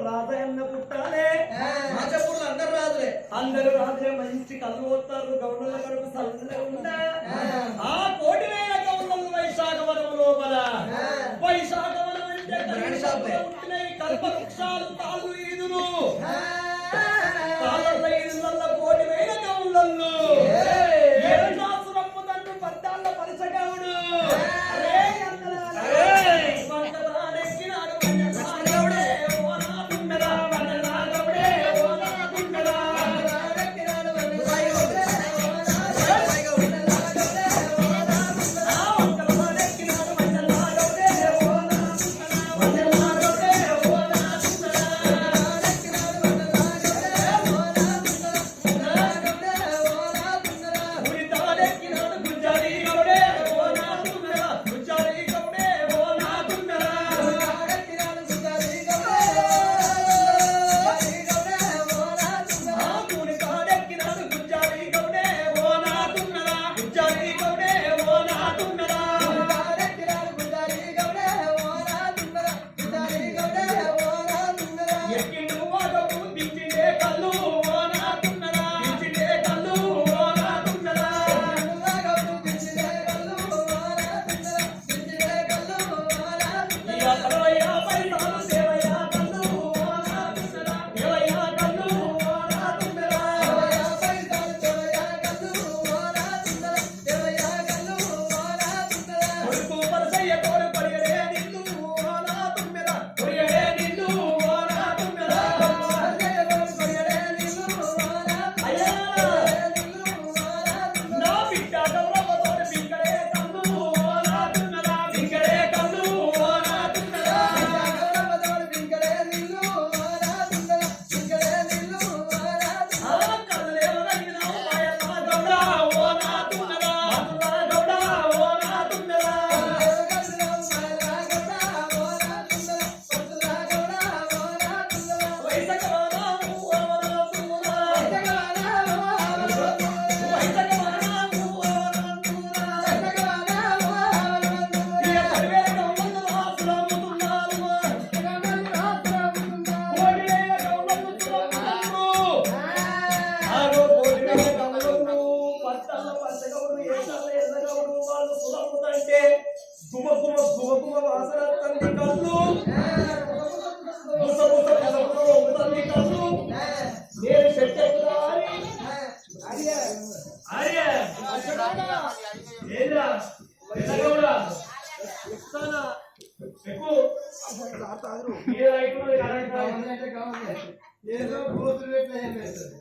రాజయ్యన్న పుట్టాలే అందరూ రాజులే మంచి కళ్ళు పోతారు గౌరవ కడుపు సల్లగా ఉంటా ఆ కోటి వేల గౌరవం వైశాఖ వనం లోపల వైశాఖ వనం అంటే కల్ప వృక్షాలు తాళ్ళు ఈదులు తాళ్ళ ఈదుల కోటి వేల గౌరవంలో ఏడాసురమ్ము తండ్రి పద్దాళ్ళ పరిసగవుడు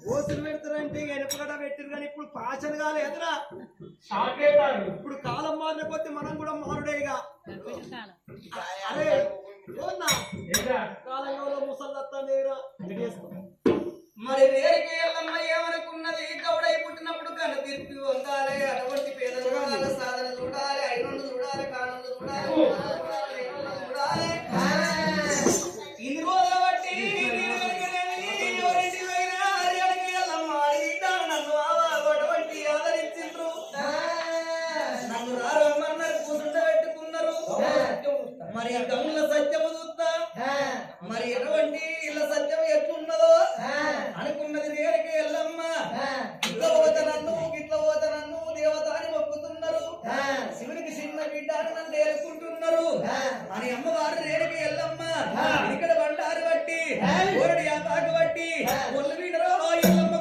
ఓసులు పెడతారంటే ఎనపగడ పెట్టిరు కానీ ఇప్పుడు పాచన కాలేదురా ఇప్పుడు కాలం మారిన కొద్ది మనం కూడా మారుడేగా అరే కాలంలో ముసల్లత్తానేరా మరి వేరికి ఎల్లమ్మ ఏమనుకున్నది గౌడై పుట్టినప్పుడు కన్ను తిరిపి వందాలి అటువంటి పేదలు చూడాలి సాధన చూడాలి ఐదు చూడాలి కానులు చూడాలి చూడాలి ఇన్ని రోజుల బట్టి నన్ను అటువంటి ఆదరించిండ్రు నన్ను రారమ్మన్నారు కూతుండ పెట్టుకున్నారు మరి గమ్ముల సత్యము చూస్తా మరి ఎటువంటి ఇళ్ళ సత్యం ఎట్లున్నదో అనుకున్నది నేరికి ఎల్లమ్మ ఇట్ల పోతనన్ను దేవత అని మొక్కుతున్నారు శివునికి చిన్న బిడ్డ అని నన్ను ఏలుకుంటున్నారు అని అమ్మవారు నేరికి ఎల్లమ్మ ఇక్కడ బండారు బట్టి ఓరడి ఆపాకు బట్టి ఒళ్ళు వీడరో ఎల్లమ్మ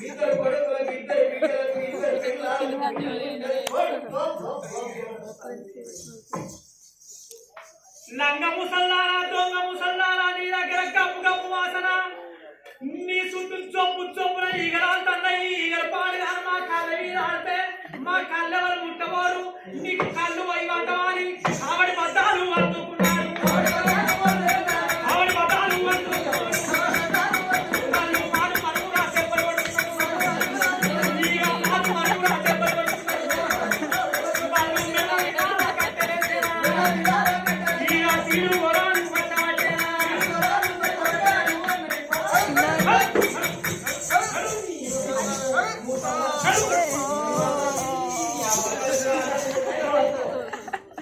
ఇద్దరు కొడుకులకు ఇద్దరు బిడ్డలకు ఇద్దరు లంగ ముసల్లారా దొంగ ముసల్లారా నీ దగ్గర కప్పు కప్పు వాసన నీ చుట్టూ చొప్పు చొప్పున ఈగలాడుతున్నాయి ఈగల పాడుగాను మా కళ్ళ మీద ఆడితే మా కళ్ళెవరు ముట్టబోరు నీకు కళ్ళు పోయి పడ్డవాని ఆవిడ బద్దాలు అందుకున్నారు ఆవిడ బద్దాలు అందుకున్నారు వాళ్ళు మారు మరుగురా దెబ్బలు పడుతున్నారు ఈగ మారు మరుగురా దెబ్బలు పడుతున్నారు వాళ్ళు మెల్లగా కట్టలేదేనా ఈగ తీరు వరాలు పట్టవచ్చేనా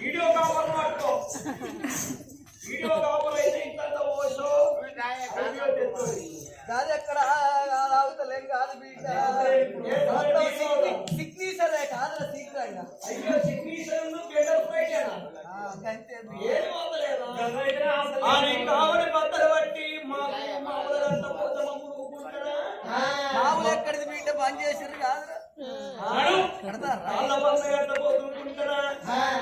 వీడియో కావాలి పట్టుకో వీడియో కావాలైతే ఇంత ఓషో వీడియో తెచ్చుకోండి కాదు ఎక్కడ అవుతలేం కాదు బిడ్డ సిగ్నేచరే కాదు సిగ్నేచర్ అయ్యో సిగ్నేచర్ పేపర్ ఫ్రైడేనా ఏది వదలేదా అని కావడి బద్దలు పట్టి మామూలంత పోతే మమ్మల్ని ఊపుకుంటారా మామూలు ఎక్కడిది బిడ్డ పని చేసారు కాదు కాళ్ళ బంద గట్ట పోతుంటారా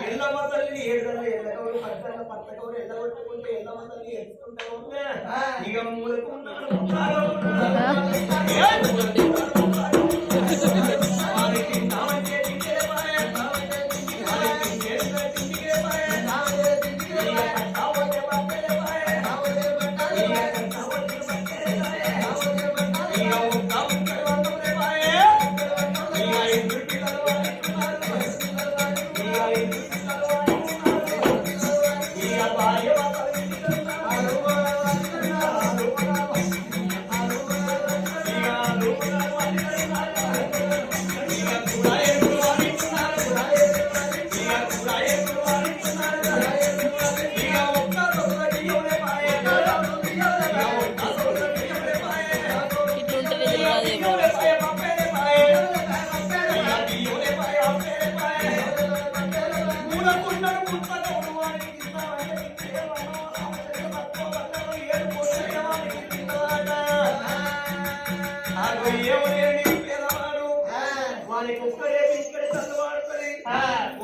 ఎల్లమ్మ తల్లిని ఏడల ఎల్లకవులు పట్టల పట్టకవులు ఎల్లగొట్టుకుంటే ఎల్లమ్మ తల్లి ఎత్తుకుంటా ఉంటే ఇక మూలకున్నాడు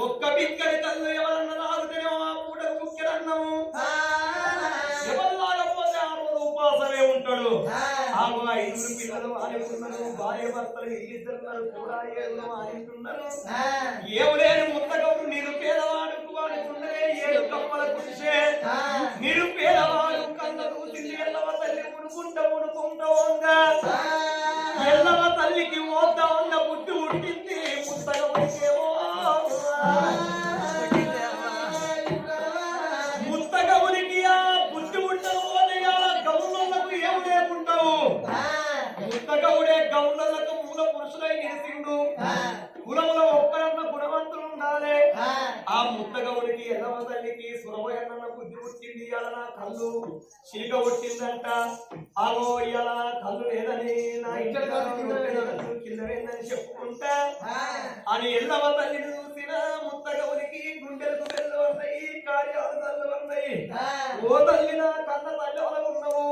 ఒక్క బిక్కడి తల్లు ఎవరన్నా రాదుటేమో ఆ పూటకు ముఖ్యరన్నము ఎవరు రాకపోతే ఆ రోజు ఉపాసమే ఉంటాడు ఆ 5 పిల్లలు ఆడుతున్నారు భార్య భర్తలు ఇద్దరు కూడా ఏదో ఆడుతున్నారు ఏములేని ముత్తగౌడు నిరుపేదవాడుకు ఆడుతుండే 7 కప్పల కురిసే నిరుపేదవాడు కళ్ళకు తిండి ఎల్లవ తల్లి ఉడుకుంటా ఉందా ఎల్లవ తల్లికి మోద్దా ఉన్న బుద్ధి ఉట్టింది ముత్తగౌడికేమో ముత్తగౌడికి ఆ బుద్ధి ఉండవు అని గౌన్లకు ఏం లేకుంటావు ముత్తగౌడే గౌన్లకు మూల పురుషులై నిలిచిండు కులములో ఒక్కరన్న గుణవంతులు ఉండాలి ఆ ముత్తగౌడికి ఎల్లవ తల్లికి సురభయన్న బుద్ధి పుట్టింది ఇవాళ నా కళ్ళు చిలిక పుట్టిందంట అగో ఇవాళ కళ్ళు లేదని నా ఇంట్లో కిందవేందని చెప్పుకుంటా అని ఎల్లవ తల్లిని చూసిన ముత్తగౌడికి గుండెలకు బెల్లు ఉన్నాయి కార్యాలు తల్లు ఉన్నాయి ఓ తల్లి నా కన్న తల్లి ఉన్నావు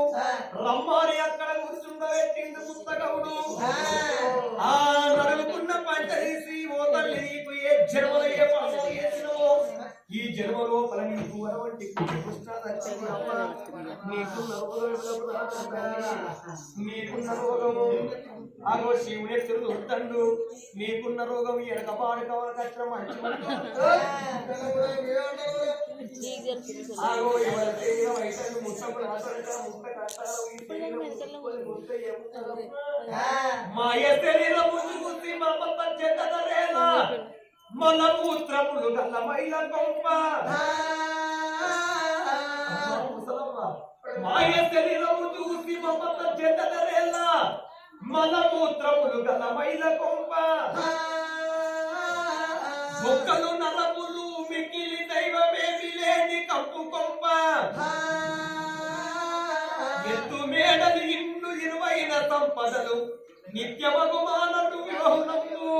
రమ్మాని అక్కడ కూర్చుండబెట్టింది ముత్తగౌడు ఆ నలుగుకున్న పంట తీసి ఓ తల్లి నీకు ఏ జన్మలో ఏ పాపం చేసినవో ఈ జన్మ లోపల నీకు వరవంటి నీకున్న రోగము ఆగో శివుని తిరుగుతుండు నీకున్న రోగం ఎనకపాడు కవల కష్టం మంచి ఆగో ఎవరి వయసు ముట్టప్పుడు ముట్ట కట్టాలు మాయ శరీరం ముందుకుంది మా పత్తం చెడ్డదరేలా మలమూత్రములు గల మైల గొప్ప మాయ శరీరము చూసి మమత చెడ్డదరేలా మలమూత్రములు గల మైల గొప్ప మొక్కలు నలములు మిగిలి దైవమేమి లేని కప్పు గొప్ప ఎత్తు మేడలు ఇన్ను 20 సంపదలు నిత్యమగు మానవుడు విహునము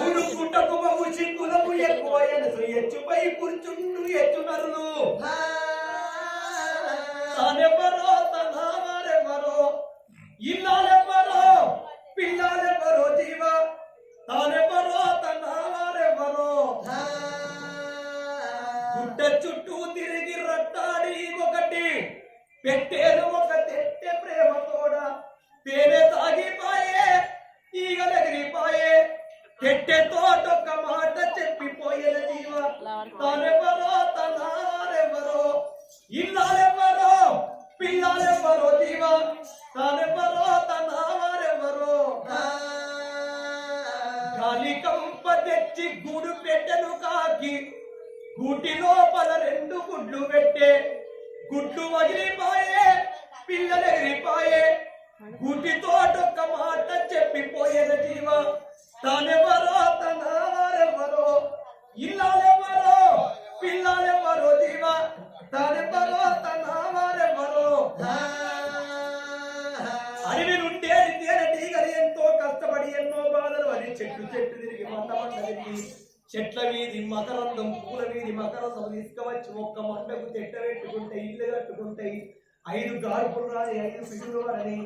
ఉడుకుట ఎచ్చుపై కూర్చుండు ఎచ్చునరులు తానెవ్వరో తనవారెవ్వరో ఇల్లాలెవ్వరో పిల్లాలెవ్వరో జీవ తానెవ్వరో తనవారెవ్వరో గుడ్డ చుట్టూ తిరిగి రట్టాడి ఒకటి పెట్టేరు ఒక తెట్టె ప్రేమ తోడ తేనె తాగిపాయే ఈగలెగిరిపాయే తెట్టెతో ఒక్క మాట చెప్పిపోయేది జీవ తానెవ్వరో తనారెవ్వరో ఇల్లాలెవ్వరో పిల్లాలెవ్వరో జీవ తానెవ్వరో తనారెవ్వరో గాలి కంప తెచ్చి గూడు పెట్టెను కాకి గూటి లోపల 2 గుడ్లు పెట్టే గుడ్లు వగిలిపాయే పిల్లలెగిరిపాయే గుడ్డితో ఒక్క మాట చెప్పిపోయేది జీవ తానెవ్వరో తనవారెవ్వరో ఇల్లాలెవ్వరో పిల్లాలెవ్వరో జీవ తానెవ్వరో తనవారెవ్వరో అడవి నుండి తేనెటీగలు ఎంతో కష్టపడి ఎన్నో బాధలు అని చెట్టు తిరిగి మంట తిరిగి చెట్ల వీధి మకరందం పూల వీధి మకరందం తీసుకువచ్చి ఒక్క మంటకు తెట్ట పెట్టుకుంటే ఇల్లు కట్టుకుంటాయి 5 గాడుపులు రాని 5 పిడుగులు అని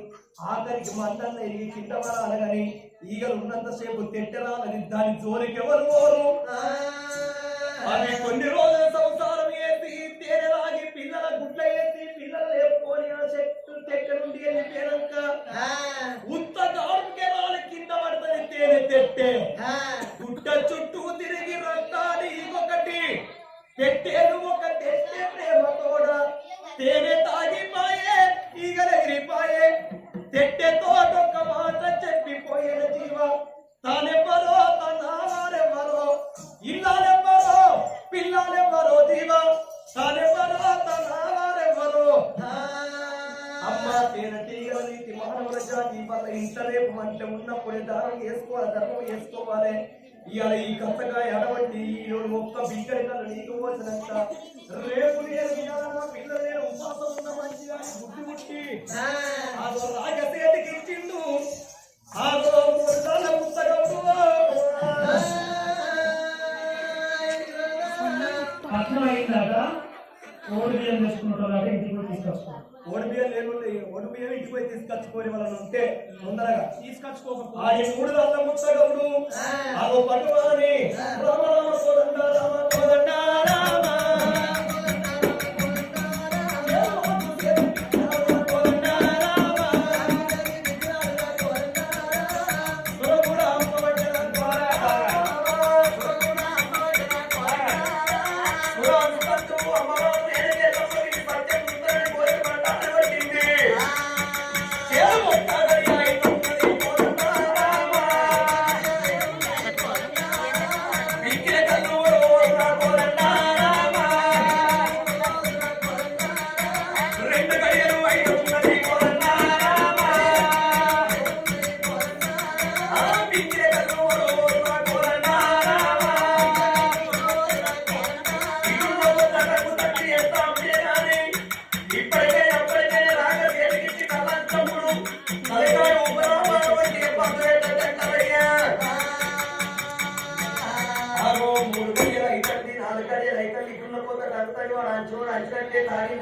ఆఖరికి మంటన్న ఎరిగి కింద వరాలని ఈగలు ఉన్నంతసేపు తెట్టరాలని దాని జోలికి ఎవరు పోరు అవి కొన్ని రోజుల సంసారం వేసి తేనె రాగి పిల్లల గుడ్ల వేసి పిల్లలు లేపుకొని ఆ చెట్టు తెట్ట నుండి వెళ్ళిపోయాక ఉత్త గాడుపుకే రాలి కింద పడుతుంది తేనె తెట్టే గుడ్డ చుట్టూ తిరిగి రట్టాడి ఇంకొకటి పెట్టేది ఒక తెట్టే ప్రేమ తోడ తేనె తాగిపాయే ఈగలెగిరిపాయే తెట్టెతో ఒక్క మాట చెప్పిపోయేది జీవ తానెవ్వరో తనవారెవ్వరో ఇల్లాలెవ్వరో పిల్లాలెవ్వరో జీవ తానెవ్వరో తనవారెవ్వరో అమ్మ తేనెటీగల నీతి మానవుల జాతి వల్ల ఇంత రేపు మంట ఉన్నప్పుడే ధర్మం చేసుకోవాలి ఇవాళ ఈ కథగా ఎడవంటి ఒక్క బిగ్గడి కథ నీకు పోసినంత రేపు నేను పిల్లలు నేను ఉపాసం ఉన్న మంచిగా ముట్టి అదో రాగసేటికి ఇచ్చిండు అదో 3 సార్ల పుస్తకం అర్థమైందాక ఓడి బియ్యం తీసుకుంటారు ఇంటికి తీసుకొస్తాం ఓడి బియ్యం లేనుండే ఓడి బియ్యం ఇంటికి పోయి తీసుకొచ్చుకోని వాళ్ళని ఉంటే తొందరగా తీసుకొచ్చుకోకపోతే 3 సార్ల పుస్తకముడు అదో పట్టువాలని రామ రామ కోదండ రామ కోదండ రామ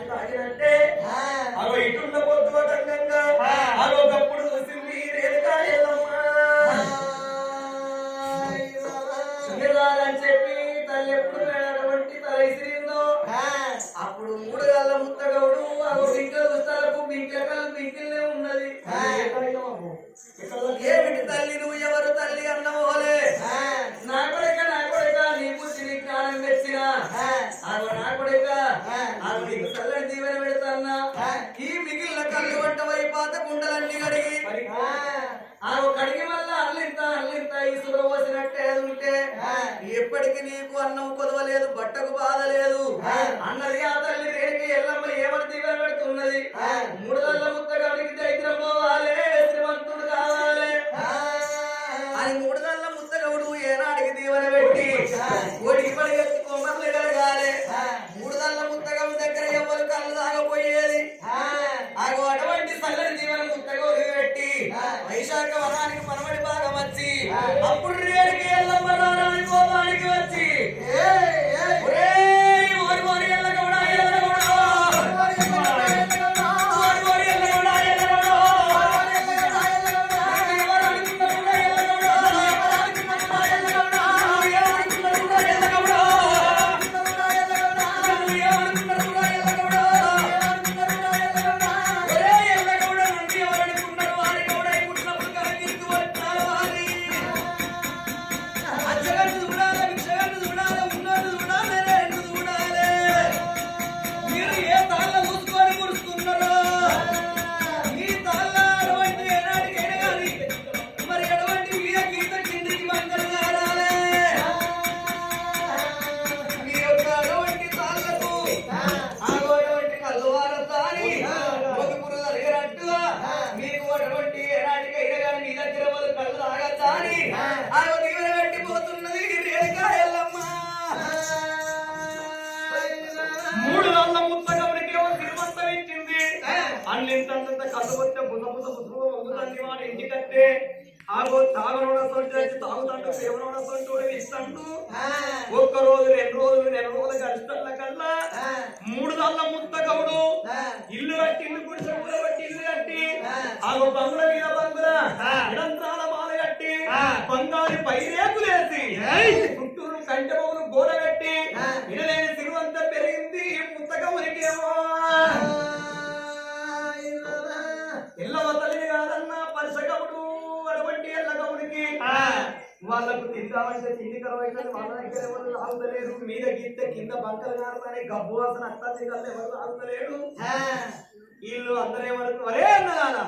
తాగినట్టే అగో ఇటున్న పొద్దు పటంగా అగో గప్పుడు చూసింది రేణుకాయలని చెప్పి తల్లి ఎప్పుడు అటువంటి తల ఇసిరిందో అప్పుడు 3 గాళ్ళ ముత్తగౌడు అగో బింకలు పుస్తకాలకు బింకిలనే ఉన్నది ఏమిటి తల్లి నువ్వు ఎవరు తల్లి అన్నమోలే నా కొడుక నీ బుద్ధి నీ జ్ఞానం తెచ్చిన అగో నా కొడుక అగో నీకు చల్లని దీవెన పెడతాన్నా ఈ మిగిలిన కళ్ళు వంటవై పాత కుండలన్నీ కడిగి ఆగో కడిగి వల్ల అల్లింత ఈ సుగ పోసినట్టే ఉంటే ఎప్పటికీ నీకు అన్నం కొదవలేదు బట్టకు బాధ లేదు అన్నది ఆ తల్లి రేణుకి ఎల్లమ్మ ఏమని దీవెన పెడుతున్నది 3 గళ్ళ ముత్తగాడికి దైత్యం పోవాలి శ్రీమంతుడు కావాలి అని 3 గళ్ళ ముత్తగౌడు ఏనాడికి దీవెన పెట్టి ఒడికి పడిగెత్తి కొమ్మర్లు కలగాలి 3 గళ్ళ ముత్తగౌడు దగ్గర ఎవరు కళ్ళు తాగపోయేది ఆగో అటువంటి చల్లని దీవెన ముత్తగౌడు పెట్టి వైశాఖ వనానికి మనమడి బాగా వచ్చి అప్పుడు రేడికి ఎల్లమ్మ రాని కోపానికి వచ్చి కళ్ళు వస్తే బుస బుస బుస వంగుతుంది వాడు ఇంటికట్టే ఆగో తాగనోడ సొంటి తాగుతాడు సేవనోడ సొంటి ఇస్తాడు ఒక్క రోజు 2 రోజులు నెల రోజులు గడిస్తల్ల కల్లా 3 దాళ్ళ ముత్త గౌడు ఇల్లు కట్టి ఇల్లు గుడిసె ఊర కట్టి ఇల్లు కట్టి ఆగో బంగుల మీద బంగుల నిరంతరాల మాల కట్టి బంగారు పైరేకులేసి చుట్టూరు కంటె బొమ్మలు గోడ కట్టి వినలేని సిరువంతా పెరిగింది ముత్తగౌరికేమో ఎల్లవ తల్లి కాదన్నా పరిసగవుడు అటువంటి ఎల్లగౌడికి వాళ్ళకు తిందామంటే తిండి కరవైతుంది వాళ్ళ దగ్గర ఎవరు ఆగుతలేరు మీద గీస్తే కింద బంకలు కారుతానే గబ్బు వాసన అత్తాది కల్లా ఎవరు ఆగుతలేరు వీళ్ళు అందరేమనుకు అరే అన్నదానా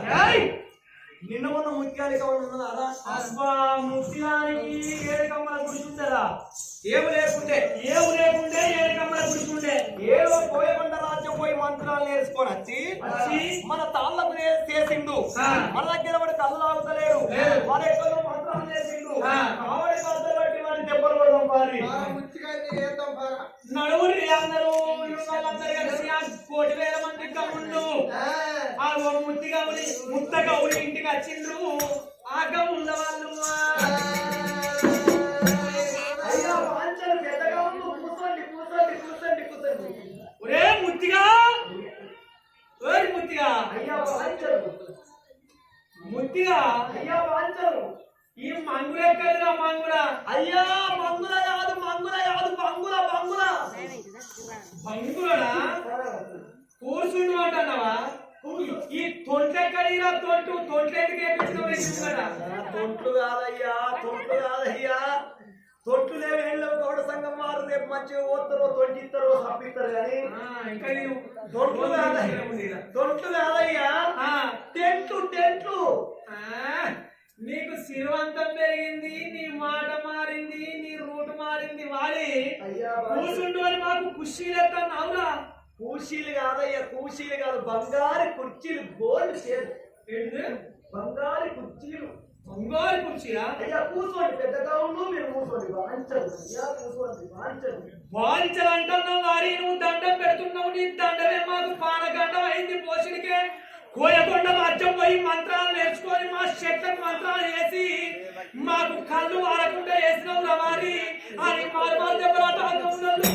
నిన్న మొన్న ముత్యాలు ఉన్నదా అబ్బా ముత్యానికి ఏడుకమ్మల గుడిచుండదా ఏమి లేకుంటే ఏడుకమ్మల గుడిచుండే ఏదో పోయకుండా రాజ్యం పోయి మంత్రాలు నేర్చుకొని వచ్చి మన తాళ్ళకు చేసిండు మన దగ్గర వాడు కళ్ళు ఆగుతలేడు వాడు ఎక్కడో మంత్రాలు చేసిండు ఆవిడ కళ్ళు బట్టి వాడిని దెబ్బలు కొడదాం పారి నడువురి అందరూ వాళ్ళందరూ కలిసి 1,000 మంది కమ్ముండు ఆ ముత్త గౌరి ఇంటికి వచ్చిండ్రు ఆ గమ్ముండ వాళ్ళు అయ్యా వాంచరు పెద్దగా కూర్చోండి ఒరే ముత్తిగా అయ్యా వాంచరు ఈ మంగుల ఎక్కడిరా మంగుల అయ్యా మంగుల కాదు బంగులనా కూర్చుండు అంటున్నావా ఈ తొంటెక్కడిరా తొంట్లెందుకు వేపించిన తొంట్లు కాదయ్యా తొట్లు లేవు గౌడ సంఘం వారు రేపు మంచిగా పోతారో తొంటి ఇస్తారో తప్పిస్తారు కానీ ఇంకా తొంట్లు కాదయ్యా టెంట్లు నీకు సిరువంతం పెరిగింది నీ మాట మారింది నీ రూట్ మారింది వాడి కూర్చుంటూ అని మాకు కుషీలు ఎత్తావురా కూషీలు కాదయ్యా కూషీలు కాదు బంగారు కుర్చీలు గోల్డ్ షేర్ బంగారు కుర్చీలు అయ్యా కూర్చోండి పెద్దగా ఉండు మీరు కూర్చోండి వాంచలు అంటున్నావు వారి నువ్వు దండం పెడుతున్నావు నీ దండమే మాకు పానగండం అయింది పోషడికే కోయకొండ రాజ్యం పోయి మంత్రాలు నేర్చుకొని మా చెట్లకు మంత్రాలు వేసి మాకు కళ్ళు వారకుండా వేసినావు రవారి అని మారు దెబ్బలాట ఉన్నాడు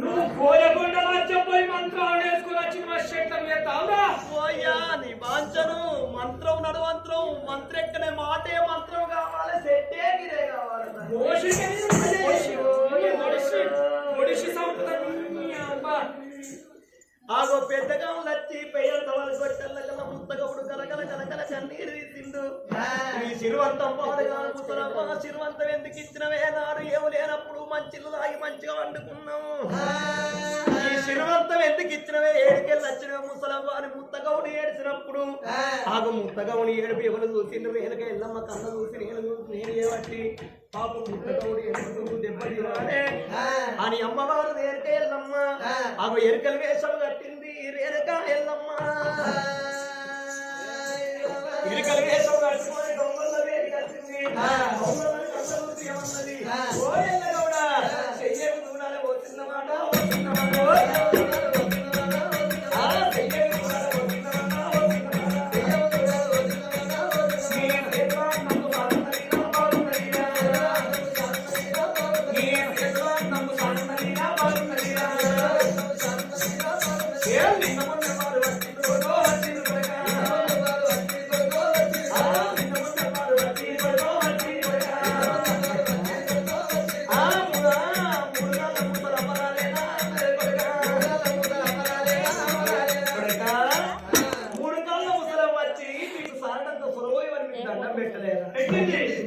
నువ్వు కోయకొండ రాజ్యం పోయి మంత్రాలు నేర్చుకుని వచ్చి మా చెట్లకు వేస్తావురా నీ బాంచను మంత్రం నడువంత్రం మంత్రెక్కనే మాటే మంత్రం కావాలి సెట్టే గిరే కావాలి ఆగో పెద్దగా వచ్చి పెయ్యంత వాళ్ళు కొట్టెల్ల కల ముత్తగవుడు కలకల కలకల కన్నీరు తీసిండు ఈ సిరువంతం పాడుగా ముసలమ్మ సిరువంతం ఎందుకు ఇచ్చినవే నాడు ఏమి లేనప్పుడు మంచిలు తాగి మంచిగా వండుకున్నాము ఈ సిరువంతం ఎందుకు ఇచ్చినవే ఏడికెళ్ళి వచ్చినవే ముసలమ్మ అని ముత్తగవుడు ఏడిచినప్పుడు ఆగో ముత్తగవుని ఏడుపు ఎవరు చూసిండు రేలుగా ఎల్లమ్మ కన్న చూసి నేను ఏమట్టి పాప ముత్తగవుడు ఎరుకు దెబ్బతిరాడే అని అమ్మవారు రేరుక ఎల్లమ్మ ఆగో ఎరుకలు వేషం కట్టింది రేరుక ఎల్లమ్మ ఎరుకలు వేషం కట్టుకొని దొంగల వేడి కట్టింది ఏమన్నది ఓ ఎల్లగౌడా చెయ్యకు దూరాలే వచ్చిందన్నమాట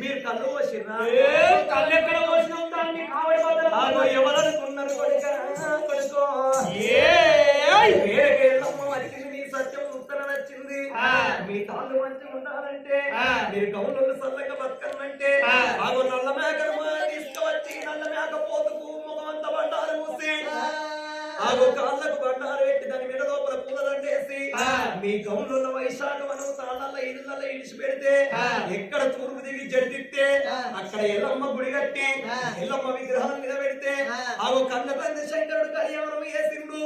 మీరు కళ్ళు పోసిర్రా కళ్ళు ఎక్కడ పోసినాం దాన్ని కావడి ఎవరనుకున్నారు కొడుకో నీ సత్యం ఉత్తర నచ్చింది మీ తాళ్ళు మంచిగా ఉండాలంటే మీరు గౌనులు సల్లగా బతకనంటే ఆగో నల్ల మేకను తీసుకువచ్చి నల్ల మేక పోతుకు ముఖమంతా బండారు మూసి ఆగో కాళ్ళకు బండారు పెట్టి దాని మీద లోపల పూలదండేసి మీ గౌన్ల వైశాఖ మనం తాళాల ఇళ్ళల్లో ఇడిచి పెడితే ఎక్కడ తూర్పు దిగి జడితే అక్కడ ఎల్లమ్మ గుడి కట్టి ఎల్లమ్మ విగ్రహం మీద పెడితే ఆగో కన్న తండ్రి శంకరుడు కళ్యాణం వేసిండు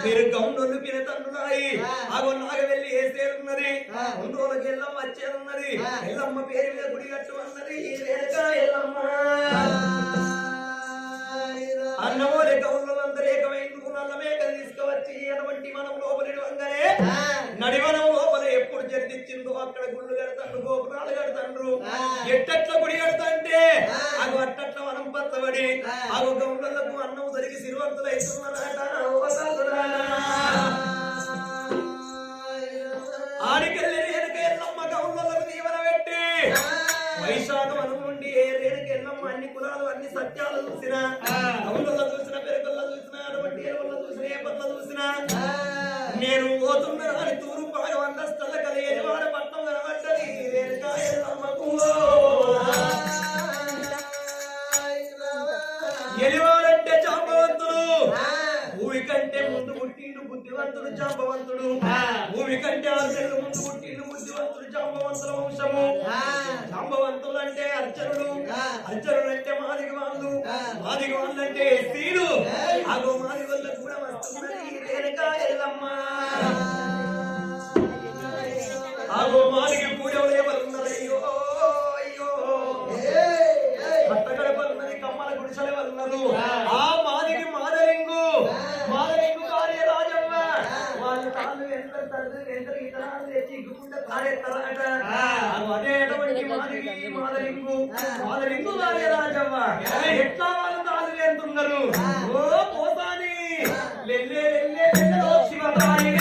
మీరు గౌన్లు పిన తండ్రులాయి ఆగో నాగవెల్లి వేసేరున్నది 2 రోజులకి ఎల్లమ్మ వచ్చేరున్నది ఎల్లమ్మ పేరు మీద గుడి కట్టు అన్నది రేణుకా ఎల్లమ్మ అన్నమోలే గౌన్లందరూ ఏకమైందుకు నల్లమేక తీసుకువచ్చి అటువంటి మనం లోపలి వంగనే నడివనం లోపల ఎప్పుడు జరిదిచ్చిందో అక్కడ గుళ్ళు కడతాండ్రు గోపురాలు కడతాండ్రు ఎట్టట్ల గుడి కడతాంటే అగు అట్టట్ల వనం పచ్చబడి అగు గౌన్లకు అన్నం జరిగి సిరివంతులు అవుతున్నారట ఆడికెళ్ళి రేణుక ఎల్లమ్మ గౌన్లకు దీవెన పెట్టి వైశాఖ వనం నుండి ఏ రేణుక ఎల్లమ్మ అన్ని కులాలు అన్ని సత్యాలు చూసిన గౌన్లలో చూసిన పెరుగుల్లో చూసిన అటువంటి ఎరువుల్లో చూసిన ఏ పట్ల చూసినా నేను పోతున్నా అని తూరు బాగా వందస్తల కలిగేది వాడ పట్టం కనబడ్డది రేణుకా ఎల్లమ్మకు ఎలివాడంటే జాంబవంతుడు భూమి కంటే ముందు పుట్టిండు బుద్ధివంతుడు జాంబవంతుడు భూమి కంటే 6 నెలలు ముందు పుట్టిండు బుద్ధివంతుడు జాంబవంతుల వంశము జాంబవంతులు అంటే అర్చనుడు అర్చనుడు అంటే మాదిగ వాళ్ళు అంటే స్త్రీలు అగో మాదిగ వాళ్ళకు కూడా వస్తున్నది రేణుకా ఎల్లమ్మ ఆగో మాదిగ పూజలు ఎవరున్నారు అయ్యో అయ్యో పట్టగడపలున్నది కమ్మల గుడిసెలు ఎవరున్నారు ఆ మాదిగ మాదరింగు కార్యరాజమ్మ వాళ్ళు కాళ్ళు ఎంత ఇతరాలు తెచ్చి ఇగ్గుకుంటే తాడెత్తారట అదే అటువంటి మాదరింగు కార్యరాజమ్మ ఎట్లా వాళ్ళు తాళ్ళు వేస్తున్నారు ఓ పోతాని లెల్లే శివతాయి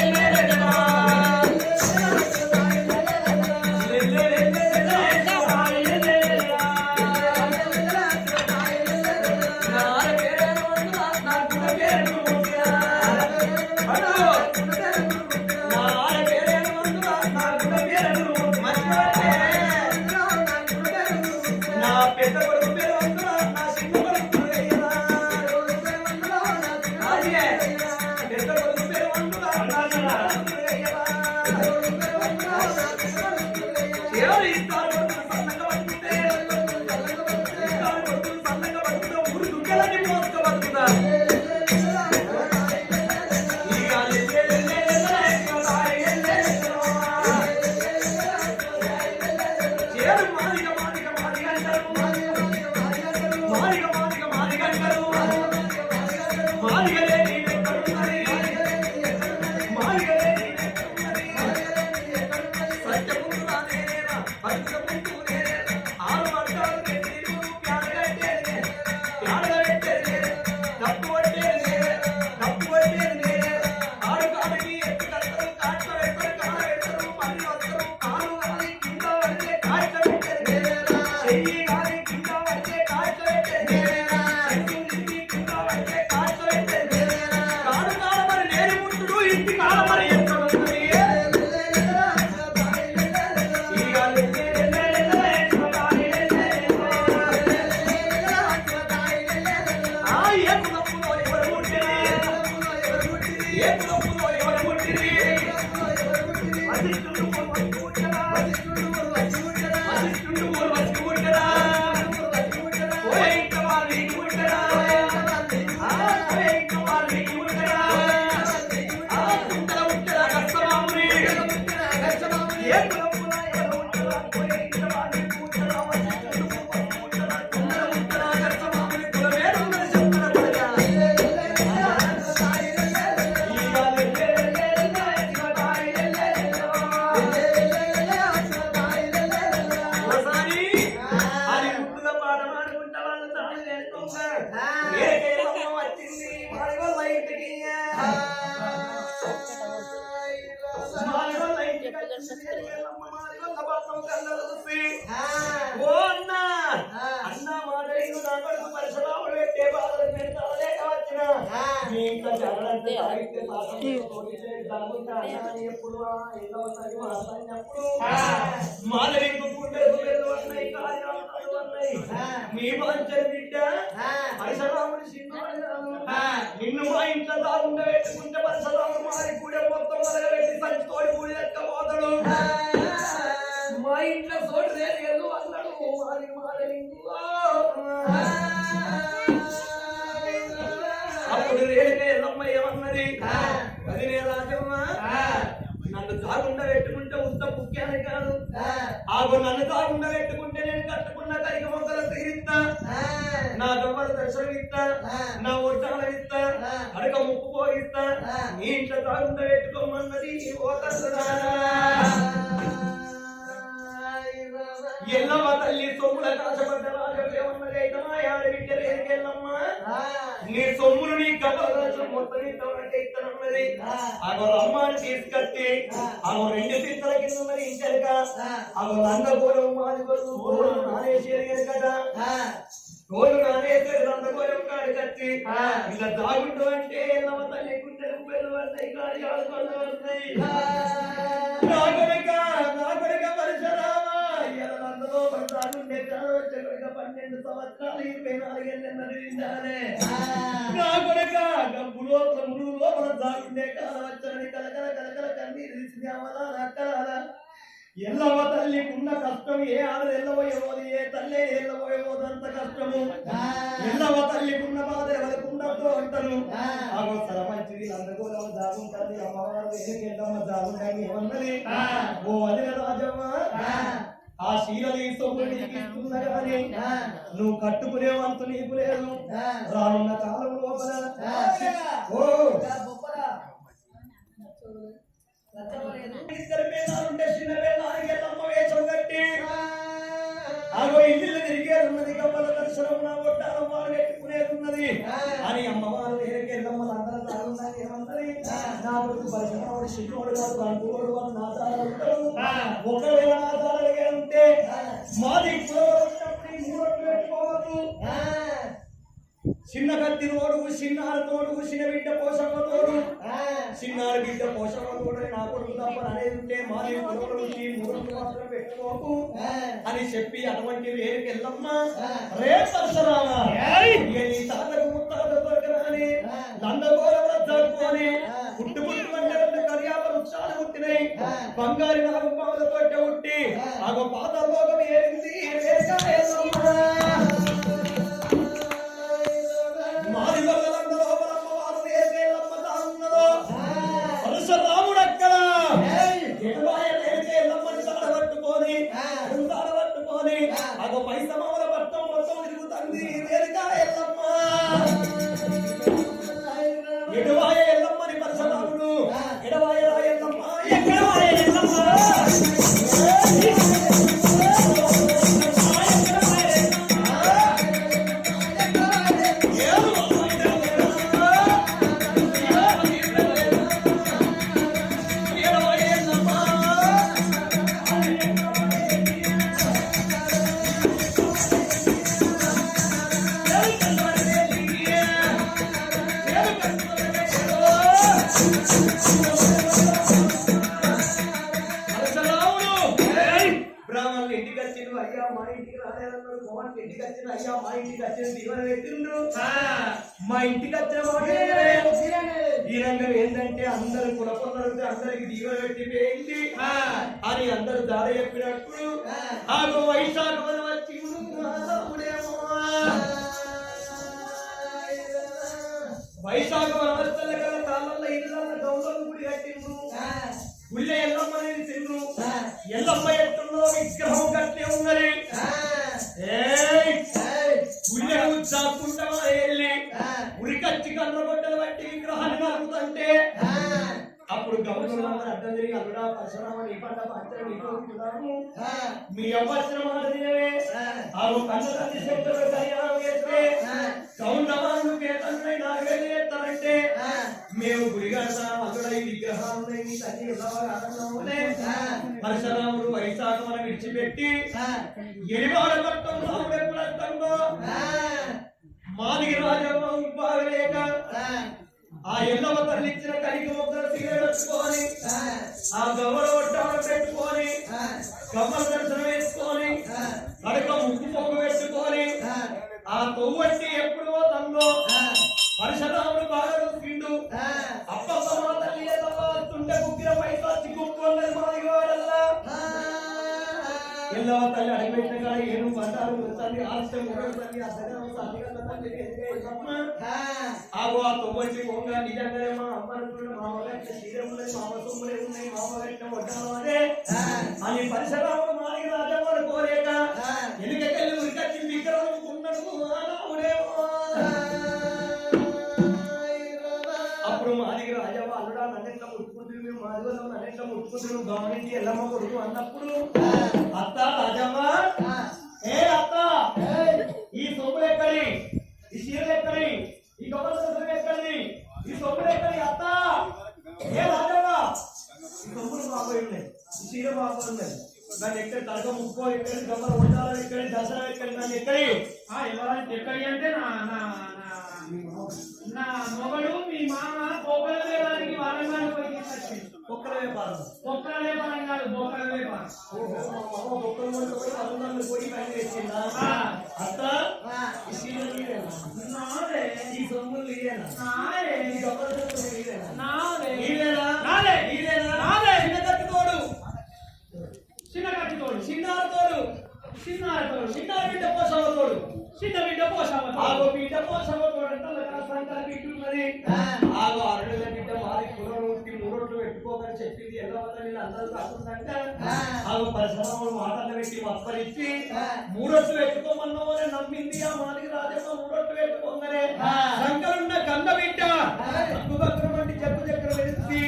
నిన్ను మా ఇంట్లో దాగుండ పెట్టుకుంటే పరిసరాలు మారి కూడా మొత్తం మొదలుపెట్టి సంచి తోడి ఆగో నన్ను తాగుండా పెట్టుకుంటే నేను కట్టుకున్న కరిక మొక్కలు తీరిస్తా నా దొంగల దర్శనం ఇస్తా నా ఒడ్డాల ఇస్తా అడక ముక్కు పోగిస్తా నీ ఇంట్లో తాగుండా పెట్టుకోమన్నది ఓ కసురారా ఎల్లమ్మ తల్లి సొమ్ముల కాశపడ్డ రాజమా నీ సొమ్ములు నీ గబ్బలు మొత్తం ఇస్తానన్నది అగో అమ్మాని తీసుకొచ్చి అగో 2 తిత్తల కింద మరి ఇంటెనక అగో లంగగోరం మాదిగోరం నానేసేది కదా గోరు నానేసేది లంగగోరం కాడి కచ్చి ఇలా దాగుంటూ అంటే ఎల్లమ్మ తల్లి గుండెలు పెళ్ళు పడతాయి కాడి ఆడుకోళ్ళు పడతాయి నా కొడుక పరశురామా ఇలా లంగలో పడతాగుండే వచ్చే కొడుక 12 సంవత్సరాలు 24 ఏళ్ళన్నది విందాలే నా కొడుక గబ్బు లోపల మురుగు లోపల దాగుండే కాలం వచ్చని కలకల కలకల కన్నీరు తీసింది అమలా అక్కల ఎల్లవ తల్లికున్న కష్టం ఏ ఆడది ఎల్లవోయేమోది ఏ తల్లి ఎల్లవోయేమోది అంత కష్టము ఎల్లవ తల్లికున్న బాధ ఎవరికున్నదో అంటారు ఆగోసర మంచిది అందగోళం దాగుంటుంది అమ్మవారు ఎన్నికెళ్ళమ్మ దాగుంటాయి ఏమన్నది ఓ అదిన రాజమ్మ ఆ శీలని సొమ్ములు నీకు ఇస్తున్నా కానీ నువ్వు కట్టుకునే వంతు నీకు లేదు రానున్న కాలం లోపల ఓ ఇద్దరు పేదాలుంటే చిన్న పేదానికి ఎల్లమ్మ వేషం కట్టి ఆగో ఇల్లు తిరిగేది ఉన్నది గవ్వల దర్శనం నా ఒట్టాల వారు పెట్టుకునేది ఉన్నది అని అమ్మవారు వేరేకి ఎల్లమ్మలు అందరూ తాగున్నారు ఏమన్నది నా కొడుకు పరిశ్రమడు శివుడు కాదు అంటూడు వాళ్ళు నా తాళ ఉంటాడు ఒకవేళ నా తాళగా ఉంటే మాది పెట్టుకోవద్దు చిన్న కత్తి తోడు చిన్నార తోడు చిన్న బిడ్డ పోషమ్మ తోడు చిన్నారి బిడ్డ పోషమ్మ తోడు నా కొడుకు తప్ప అనేది ఉంటే మాది మూడు మాత్రం పెట్టుకోకు అని చెప్పి అటువంటి వేరుకి వెళ్ళమ్మ రే పరశురామ నీ తాతకు ముత్తాత దొరకరాని నందగోరవ జరుపుకొని పుట్టు పుట్టు అంటే 2 కర్యాప వృక్షాలు పుట్టినాయి బంగారు నాగు పాములతో ఉట్టి ఆగో పాతాళలోకం ఏరింది పరశురాముడు అక్కడ పట్టుకొని అగో పైసమాల పట్టం మొత్తం తిరుగుతుంది వేరుగా ఎల్లమ్మ ఎడవాయ ఎల్లమ్మని పరశురాముడు ఎడవాయ ఎల్లమ్మ ఎక్కడవాయ ఎల్లమ్మ బ్రాహ్మణులు ఇంటికి వచ్చిండ్రు అయ్యా మా ఇంటికి రాలేదన్నారు మోహన్ ఇంటికి వచ్చిండ్రు అయ్యా మా ఇంటికి వచ్చిన దీవెన పెట్టిండ్రు మా ఇంటికి వచ్చిన దీనంగా ఏంటంటే అందరు కులపొందరు అందరికి దీవెన పెట్టి పోయింది అని అందరు దారి చెప్పినప్పుడు ఆగో వైశాఖ వచ్చి వైశాఖ వనవస్తల కదా తాళ్ళల్లో ఇళ్ళ గౌరవం గుడి కట్టిండ్రు గుళ్ళ ఎల్లమ్మని తిండ్రు ఎల్లమ్మ ఎత్తుల్లో విగ్రహం కట్టే ఉన్నది గుళ్ళకు చాకుంటామా వెళ్ళి ఉరికచ్చి కర్రగొడ్డలు బట్టి విగ్రహాన్ని కలుగుతుంటే అప్పుడు గౌరవం అడ్డం తిరిగి అల్లుడా పరశురామ నీ పంట పంచడం నీకు మీ అవ్వచ్చిన మాట తినవే ఆ కన్న తల్లి శక్తులు కళ్యాణం చేస్తే గౌండవాళ్ళు కేతన్నై 4 వేలు చేస్తారంటే మేము గుడి కడతాం అల్లుడ ఈ విగ్రహాలు నీ తల్లి పరశురాముడు వైశాఖ మనం విడిచిపెట్టి ఎడివాడ పట్టం రాముడు ఎప్పుడు వస్తుందో మాదిగి రాజమ్మ ఉపాగలేక ఆ ఎల్లవ తల్లి ఇచ్చిన కరికి మొక్కలు తీరబెట్టుకొని ఆ గవ్వల ఒట్టాలు పెట్టుకొని గవ్వల దర్శనం వేసుకొని కడుక ముక్కు పొగ్గు పెట్టుకొని ఆ కొవ్వట్టి ఎప్పుడు పోతుందో పరశురాముడు బాగా చూసిండు అప్పమ్మ మా తల్లి వస్తుంటే కుక్కిర పైసా చిక్కుకున్నది మాదిగి వాడల్లా ఎల్లవ తల్లి అడిగిపెట్టిన కాడ ఏను బండారు తల్లి ఆలస్యం తల్లి అద్దగం తల్లి ఆగో ఆ తొవ్వంటి పోగా నిజంగానే మా అమ్మనుకున్న మామగట్ట శీరములే మామ సొమ్ములే ఉన్నాయి మామగట్ట వడ్డాలే అని పరశురాముడు మాదిగి రాజమ్మ అప్పుడు మాదిగ రాజావ అల్లుడా నన్నెట్లా ముట్టుకుంటుంది మీరు మాదిగలో నన్నెట్లా ముట్టుకుంటుంది నువ్వు గమనించి ఎల్లమ్మ కొడుకు అన్నప్పుడు అత్త రాజమ్మ ఏ అత్త ఈ సొమ్ములు ఎక్కడి ఈ చీరలు ఎక్కడి ఈ గొప్పలు ఎక్కడి ఈ సొమ్ములు ఎక్కడి అత్త ఏ రాజమ్మ ఈ సొమ్ములు బాబోయి ఉన్నాయి ఈ చీర బాబోయి ఉన్నాయి దాన్ని ఎక్కడ తరగ ముక్కో ఎక్కడి గొప్పలు ఉండాలి ఎక్కడి దసరా ఎక్కడి దాన్ని ఎక్కడి ఎవరంటే ఎక్కడి అంటే నా మొగడు మీ మామ బొక్కల వేయడానికి వారంగానే పోయి తీసుకొచ్చింది. ఒక్కల వ్యాపారం బొక్కల వ్యాపారం కాదు, బొక్కల వ్యాపారం. పోయి పని చేసిందా అత్త ఈ చీరలు నీరేనా నాదే ఈ సొమ్ములు నీరేనా నాదే ఈ గొప్పలు నీరేనా నాదే నీరేనా నాదే నీరేనా నాదే చిన్న కత్తి తోడు చిన్న కట్టి తోడు చిన్నారు తోడు చిన్నారు తోడు చిన్నారు బిడ్డ పోసవ తోడు చిన్న బిడ్డ పోసావ ఆగో బిడ్డ పోసవ తోడు అంటే సంతాన బిడ్డ ఉన్నది ఆగో అరడుల బిడ్డ మారి కుర్రూకి మూడోట్లు పెట్టుకోకని చెప్పింది ఎలా వల్ల నేను అందరూ కాకుందంటే ఆగో పరిశ్రమలు మాటలు పెట్టి మత్పరిచ్చి మూడోట్లు పెట్టుకోమన్నావు నమ్మింది ఆ మాదిరి రాజమ్మ మూడోట్లు పెట్టుకోగానే శంకరున్న కన్న బిడ్డ అక్కుబక్కర వంటి చెక్కు చక్కెర వెలిసి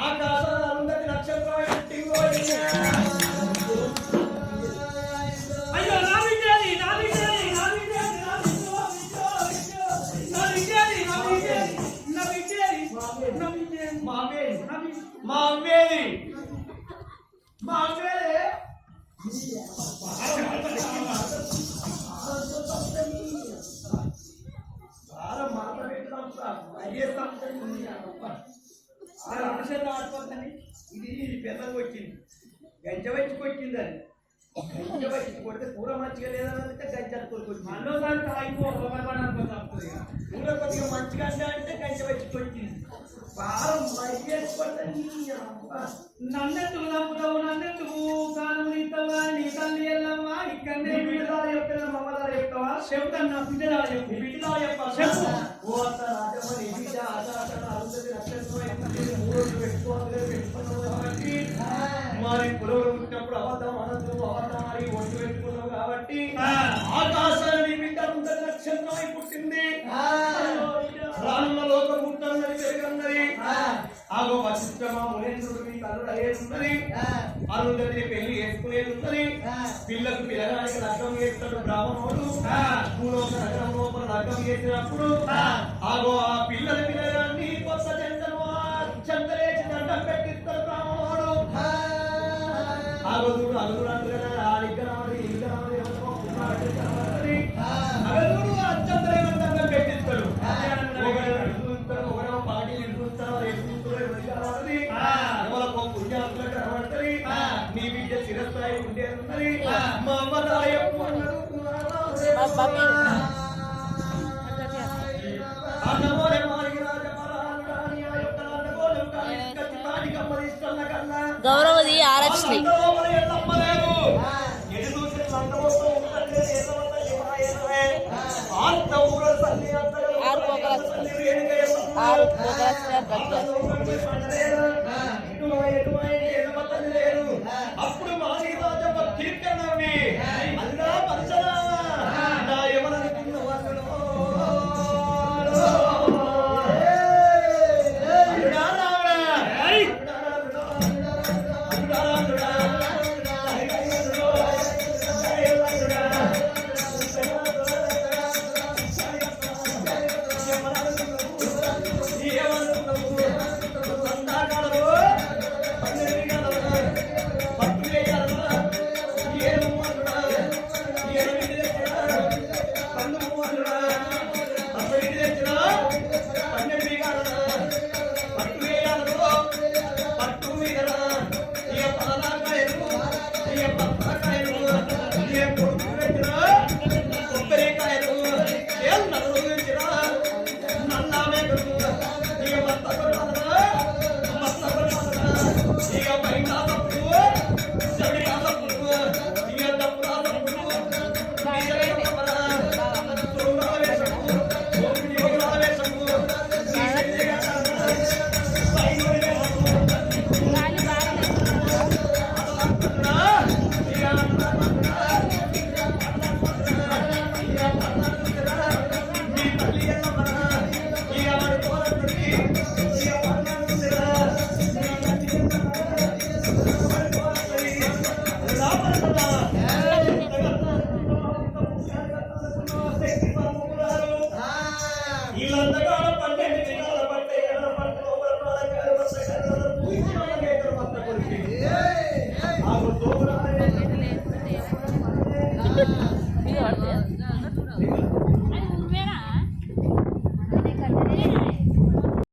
ఆకాశాల అరుంధతి నక్షత్రం అయ్యో నా బిడ్డది నా బిడ్డది నా బిడ్డది నా బిడ్డది నా బిడ్డది నా బిడ్డది నా బిడ్డది మా అమ్మేది మా అమ్మేది ఇది పెద్దగా వచ్చింది గంజ వచ్చి కొట్టింది అది గంజ వచ్చి కొడితే కూర మంచిగా లేదంటే గంజ కొట్టుకొచ్చింది మరోసారి తాగిపో తప్పుతుంది కూర కొద్దిగా మంచిగా అంటే గంజ వచ్చి కొట్టింది నన్నెందుకు నమ్ముతావు నన్నెందుకు కాలం ఇస్తావా నీ తల్లి ఎల్లమ్మా ఇక్కడనే బిడ్డదారు చెప్తాను మమ్మల్ని చెప్తావా చెప్తాను నా బిడ్డలా చెప్పు బిడ్డదారు చెప్పాలి చెప్పు ఓ అంత రాజమ్మ నీ బిడ్డ ఆచార అరుంధతి నక్షత్రం మూడు పెట్టుకున్నావు కాబట్టి మరి పురుగులు పుట్టినప్పుడు అబద్ధం అనంతరం అబద్ధం అని ఒట్టు పెట్టుకున్నావు కాబట్టి ఆకాశాన్ని నీ బిడ్డ అరుంధతి నక్షత్రం అయి పుట్టింది రానున్న లోకం పుట్టన్నది పెరిగన్నది ఆగో వశిష్ఠమా మునేంద్రుడు మీ తల్లుడు అయ్యేది అరుంధతిని పెళ్లి చేసుకునేది ఉన్నది పిల్లకు పిల్లగానికి లగ్గం చేస్తాడు బ్రాహ్మణుడు భూలోక నగరం లోపల లగ్గం చేసినప్పుడు ఆగో ఆ పిల్లల పిల్లగాన్ని కొత్త జంటను చందరేసి దండం పెట్టిస్తాడు బ్రాహ్మణుడు ఆగో చూడు అలుగుడు అంటున్నా ఆడిగ్గరామని ఇగ్గరామని అగదుడు అచ్చందరే దండం పెట్టిస్తాడు ఒకరేమో పార్టీ ఇంటుస్తాడు ఎవరికో పుణ్యాత్మక కనబడుతుంది నీ బిడ్డ చిరస్థాయి ఉండేది మా అమ్మ రాయప్పు అన్నాడు గౌరవది ఆరచ్చి అప్పుడు మాది రాజమ్మ తీర్క